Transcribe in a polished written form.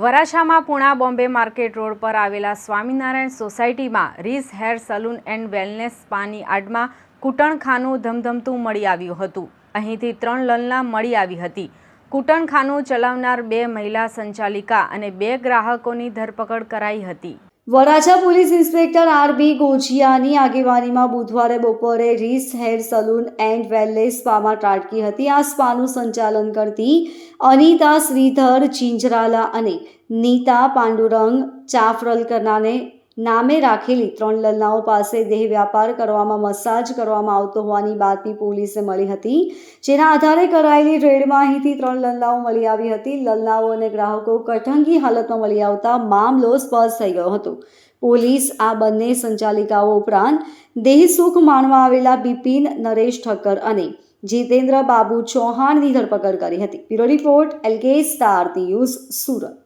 વરાછામાં Puna Bombay market road પર આવેલા સ્વામિનારાયણ સોસાયટીમાં રીસ હેર સલૂન એન્ડ વેલનેસ સ્પાની આડમાં કૂટણખાનું ધમધમતું મળી આવ્યું હતું. અહીંથી 3 લલના મળી આવી હતી. કૂટણખાનું ચલાવનાર 2 મહિલા સંચાલિકા અને 2 ગ્રાહકોની ધરપકડ કરાઈ હતી. વરાછા પોલીસ ઇન્સ્પેક્ટર આર.બી. ગોજિયાની આગેવાનીમાં બુધવારે બપોરે Rees hair salon and wellness સ્પામાં ત્રાટકી હતી. આ સ્પાનું સંચાલન કરતી અનિતા શ્રીધર ચિંજરાલા અને નીતા પાંડુરંગ ચાફરલકરનાને નામે રાખેલી 3 લલનાઓ પાસે દેહ વ્યાપાર કરવામાં મસાજ કરવામાં આવતો હોવાની બાતમી પોલીસે મળી હતી. જેના આધારે કરાયેલી રેડમાં અહીંથી 3 લલનાઓ મળી આવી હતી. લલનાઓ અને ગ્રાહકો કઠંગી હાલતમાં મળી આવતા મામલો સ્પષ્ટ થઈ ગયો હતો. પોલીસ આ બંને સંચાલિકાઓ ઉપરાંત દેહ સુખ માણવા આવેલા બિપિન નરેશ ઠક્કર અને જીતેન્દ્ર બાબુ ચૌહાણની ધરપકડ કરી હતી. Bureau report LK star news, Surat.